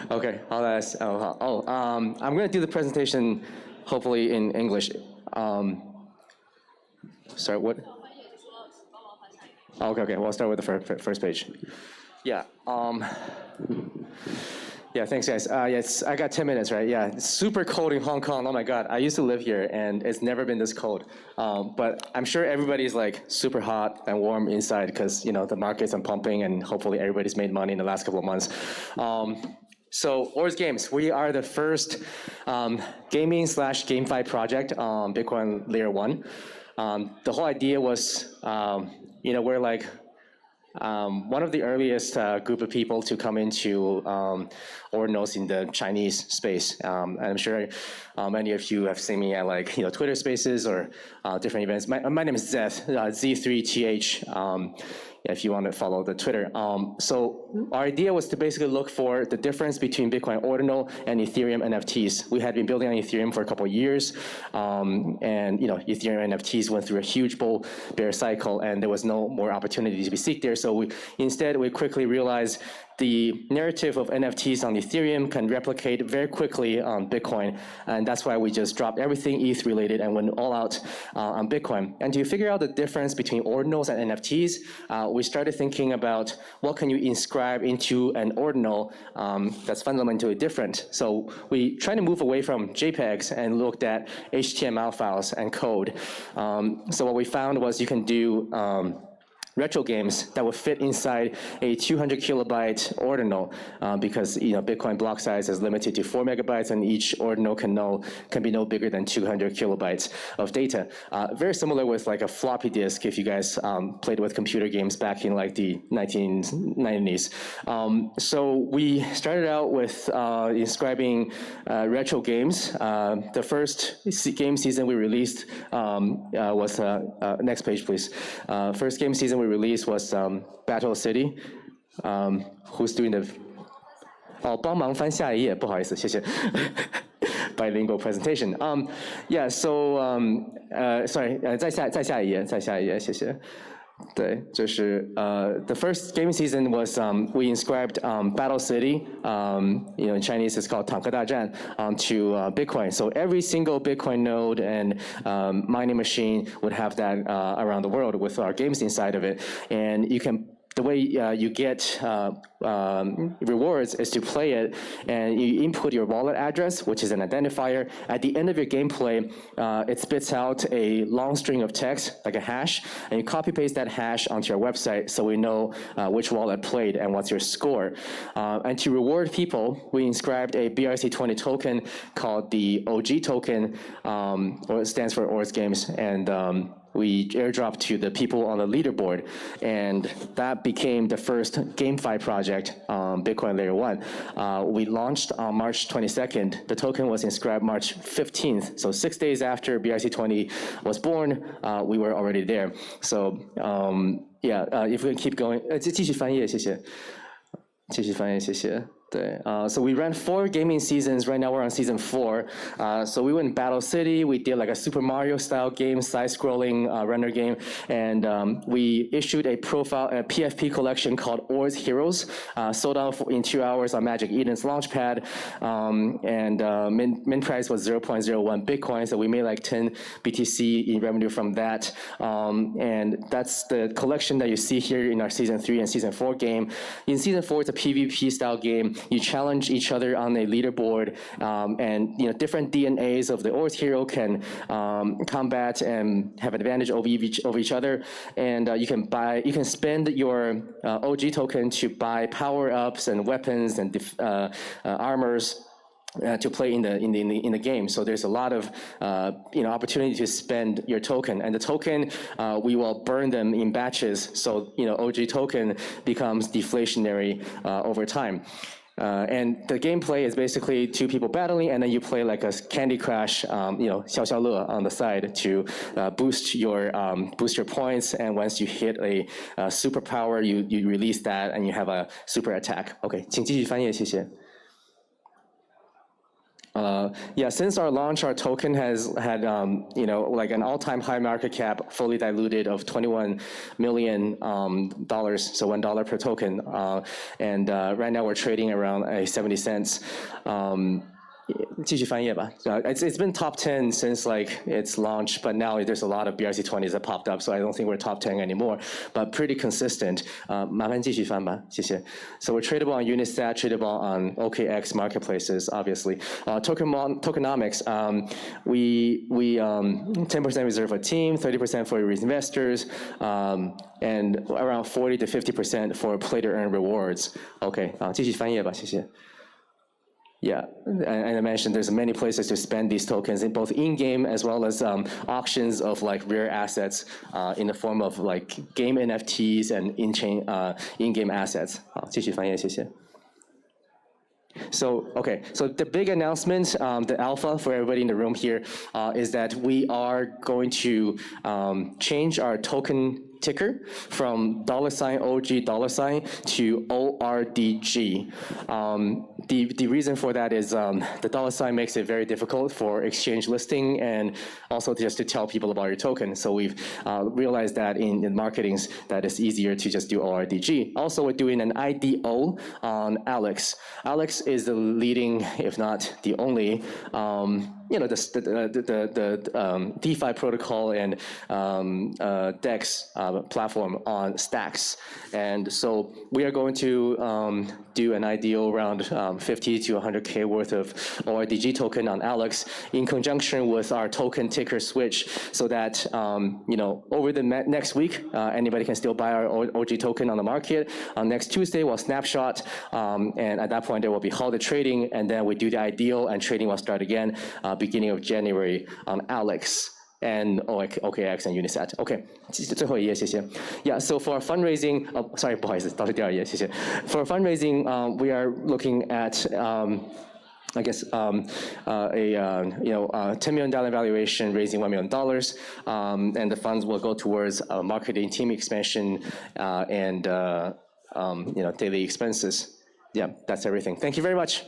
OK， 好来，I'm going to do the presentation hopefully in English. Sorry, what? Okay, we'll start with the first page. Yeah. Yeah, thanks guys. Yes, I got 10 minutes, right? Yeah, it's super cold in Hong Kong. Oh my God, I used to live here and it's never been this cold. But I'm sure everybody's like super hot and warm inside because the markets are pumping and hopefully everybody's made money in the last couple of months. So Ordz Games, we are the first gaming/GameFi project on Bitcoin Layer 1. The whole idea was, we're like one of the earliest group of people to come into ordinals in the Chinese space. I'm sure many of you have seen me at like Twitter Spaces or different events. My name is Zeth, Z3TH. If you want to follow the Twitter. So our idea was to basically look for the difference between Bitcoin Ordinal and Ethereum NFTs. We had been building on Ethereum for a couple of years, and Ethereum NFTs went through a huge bull bear cycle, and there was no more opportunity to be seeked there. So we quickly realized the narrative of NFTs on Ethereum can replicate very quickly on Bitcoin, and that's why we just dropped everything ETH related and went all out on Bitcoin. And to figure out the difference between ordinals and NFTs, we started thinking about what can you inscribe into an ordinal that's fundamentally different. So we tried to move away from JPEGs and looked at HTML files and code. So what we found was you can do retro games that would fit inside a 200 kilobyte ordinal because Bitcoin block size is limited to 4 megabytes and each ordinal can be no bigger than 200 kilobytes of data. Very similar with like a floppy disk if you guys played with computer games back in like the 1990s. So we started out with inscribing retro games. The first game season we released was, next page please. First game season we released was Battle City. Who's doing the? 帮忙翻下一页，不好意思，谢谢。Bilingual presentation. Yeah. So sorry. 再下一页，谢谢。对，就是 the first game season was we inscribed Battle City, in Chinese it's called 坦克大战, to Bitcoin. So every single Bitcoin node and mining machine would have that around the world with our games inside of it, and the way you get rewards is to play it, and you input your wallet address, which is an identifier. At the end of your gameplay, it spits out a long string of text, like a hash, and you copy paste that hash onto your website so we know which wallet played and what's your score. And to reward people, we inscribed a BRC20 token called the OG token, or it stands for Ordz Games, and we airdropped to the people on the leaderboard, and that became the first GameFi project on Bitcoin Layer 1. We launched on March 22nd. The token was inscribed March 15th, so 6 days after BRC20 was born, we were already there. So yeah, if we can keep going, 继续翻页，谢谢。继续翻页，谢谢。对, so we ran 4 gaming seasons. Right now we're on season 4. So we went in Battle City. We did like a Super Mario style game, side-scrolling render game, and we issued a PFP collection called Ordz Heroes. Sold out in 2 hours on Magic Eden's launchpad, and min price was 0.01 Bitcoin. So we made like 10 BTC in revenue from that, and that's the collection that you see here in our season 3 and season 4 game. In season 4, it's a PvP style game. You challenge each other on a leaderboard, and different DNAs of the Ordz hero can combat and have advantage over each other. And you can spend your OG token to buy power-ups and weapons and armors to play in the game. So there's a lot of opportunity to spend your token, and the token we will burn them in batches. So OG token becomes deflationary over time. And the gameplay is basically 2 people battling, and then you play like a Candy Crush, 消消乐 on the side to boost your points. And once you hit a superpower, you release that, and you have a super attack. OK, 请继续翻页，谢谢。Yeah, since our launch, our token has had, like an all-time high market cap, fully diluted of $21 million, so $1 per token. And right now we're trading around 70 cents. 继续翻页吧. It's been top 10 since like its launch, but now there's a lot of BRC20s that popped up, so I don't think we're top 10 anymore, but pretty consistent. 麻烦继续翻吧，谢谢. So we're tradable on Unisat, tradable on OKX marketplaces, obviously. Tokenomics, we 10% reserve for team, 30% for investors, and around 40 to 50% for play to earn rewards. OK, 继续翻页吧，谢谢. Yeah, and I mentioned there's many places to spend these tokens, in both in-game as well as auctions of like rare assets in the form of like game NFTs and in-chain in-game assets. 继续翻页，谢谢. So, okay, so the big announcement, the alpha for everybody in the room here, is that we are going to change our token ticker from $OG to ORDG. The reason for that is the $ makes it very difficult for exchange listing and also just to tell people about your token. So we've realized that in marketing that it's easier to just do ORDG. Also, we're doing an IDO on Alex. Alex is the leading, if not the only, the DeFi protocol and DEX platform on Stacks. And so we are going to do an IDO around 50 to 100K worth of ORDG token on Alex in conjunction with our token ticker switch, so that over the next week, anybody can still buy our OG token on the market. Next Tuesday, we'll snapshot, and at that point, there will be halted trading, and then we do the IDO, and trading will start again beginning of January on Alex and OKX and Unisat. Okay, 最后一页，谢谢. Yeah, so for fundraising, sorry, 不好意思，倒是第二页，谢谢. For fundraising, we are looking at I guess $10 million valuation, raising $1 million, and the funds will go towards marketing, team expansion, and daily expenses. Yeah, that's everything. Thank you very much.